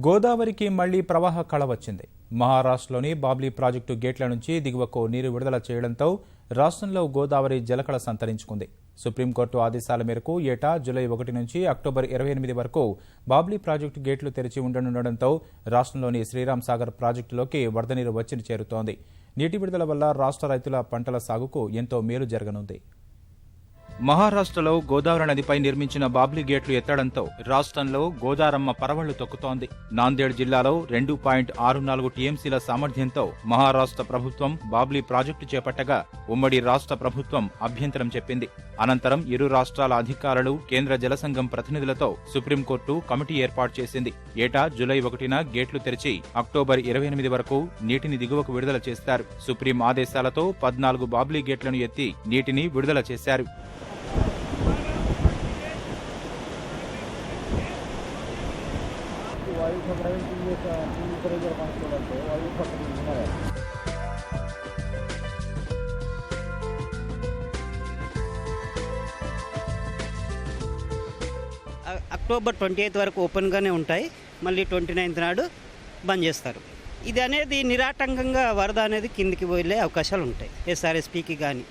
గోదావరికి మళ్లీ ప్రవాహ కళ వచ్చింది. మహారాష్ట్రలోని బాబ్లీ ప్రాజెక్టు గేట్ల నుంచి దిగువకు నీరు విడుదల చేయడంతో రాష్ట్రంలో గోదావరి జలకళ సంతరించుకుంది. సుప్రీంకోర్టు ఆదేశాల మేరకు ఏటా జూలై 1 నుంచి అక్టోబర్ 28 వరకు బాబ్లీ ప్రాజెక్టు గేట్లు తెరిచి ఉండనుండటంతో రాష్ట్రంలోని శ్రీరామ్ సాగర్ ప్రాజెక్టులోకి వరద నీరు వచ్చి చేరుతోంది. నీటి విడుదల వల్ల రాష్ట్ర రైతుల పంటల సాగుకు ఎంతో మేలు జరగనుంది. మహారాష్ట్రలో గోదావరి నదిపై నిర్మించిన బాబ్లీ గేట్లు ఎత్తడంతో రాష్ట్రంలో గోదారమ్మ పరవళ్లు తొక్కుతోంది. నాందేడ్ జిల్లాలో 2.64 టీఎంసీల సామర్థ్యంతో మహారాష్ట్ర ప్రభుత్వం బాబ్లీ ప్రాజెక్టు చేపట్టగా ఉమ్మడి రాష్ట్ర ప్రభుత్వం అభ్యంతరం చెప్పింది. అనంతరం ఇరు రాష్ట్రాల అధికారులు, కేంద్ర జలసంఘం ప్రతినిధులతో సుప్రీంకోర్టు కమిటీ ఏర్పాటు చేసింది. ఏటా జూలై 1న గేట్లు తెరిచి అక్టోబర్ 28 వరకు నీటిని దిగువకు విడుదల చేస్తారు. సుప్రీం ఆదేశాలతో 14 బాబ్లీ గేట్లను ఎత్తి నీటిని విడుదల చేశారు. అక్టోబర్ 28 వరకు ఓపెన్గానే ఉంటాయి. మళ్ళీ 29 నాడు బంద్ చేస్తారు. ఇది అనేది నిరాటంకంగా వరద అనేది కిందికి వెళ్ళే అవకాశాలు ఉంటాయి. ఎస్ఆర్ఎస్పికి కానీ,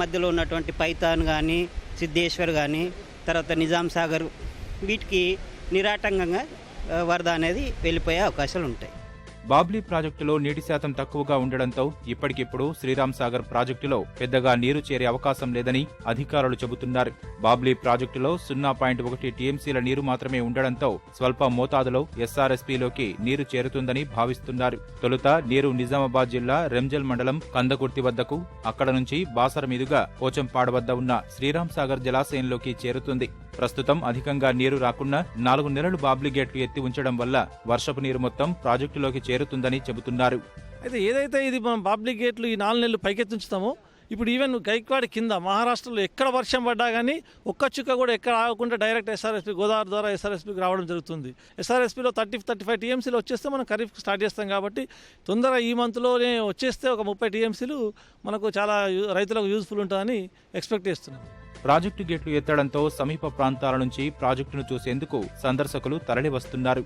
మధ్యలో ఉన్నటువంటి పైతాన్ కానీ, సిద్ధేశ్వర్ కానీ, తర్వాత నిజాం సాగర్, వీటికి నిరాటంకంగా వరద అనేది వెళ్ళిపోయే అవకాశాలు ఉంటాయి. బాబ్లీ ప్రాజెక్టులో నీటి శాతం తక్కువగా ఉండడంతో ఇప్పటికిప్పుడు శ్రీరామ్ సాగర్ ప్రాజెక్టులో పెద్దగా నీరు చేరే అవకాశం లేదని అధికారులు చెబుతున్నారు. బాబ్లీ ప్రాజెక్టులో 0.1 టీఎంసీల నీరు మాత్రమే ఉండడంతో స్వల్ప మోతాదులో ఎస్ఆర్ఎస్పీలోకి నీరు చేరుతుందని భావిస్తున్నారు. తొలుత నీరు నిజామాబాద్ జిల్లా రెంజల్ మండలం కందకుర్తి వద్దకు, అక్కడ నుంచి బాసర మీదుగా పోచంపాడు వద్ద ఉన్న శ్రీరామ్ సాగర్ జలాశయంలోకి చేరుతుంది. ప్రస్తుతం అధికంగా నీరు రాకున్నా 4 నెలలు బాబ్లీ గేట్లు ఎత్తి ఉంచడం వల్ల వర్షపు నీరు మొత్తం ప్రాజెక్టులోకి చేరుతుందని చెబుతున్నారు. అయితే ఏదైతే ఇది మనం బాబ్లీ గేట్లు ఈ 4 నెలలు పైకెత్తుంచుతామో, ఇప్పుడు ఈవెన్ గైక్వాడ్ కింద మహారాష్ట్రలో ఎక్కడ వర్షం పడ్డా కానీ ఒక్క చుక్క కూడా ఎక్కడ ఆగకుండా డైరెక్ట్ ఎస్ఆర్ఎస్పీ గోదావరి ద్వారా ఎస్ఆర్ఎస్పీకి రావడం జరుగుతుంది. ఎస్ఆర్ఎస్పీలో 35 టీఎంసీలు వచ్చేస్తే మనం ఖరీఫ్ స్టార్ట్ చేస్తాం కాబట్టి తొందరగా ఈ మంత్లోనే వచ్చేస్తే ఒక 30 టీఎంసీలు మనకు చాలా రైతులకు యూజ్ఫుల్ ఉంటుందని ఎక్స్పెక్ట్ చేస్తున్నాం. ప్రాజెక్టు గేట్లు ఎత్తడంతో సమీప ప్రాంతాల నుంచి ప్రాజెక్టును చూసేందుకు సందర్శకులు తరలివస్తున్నారు.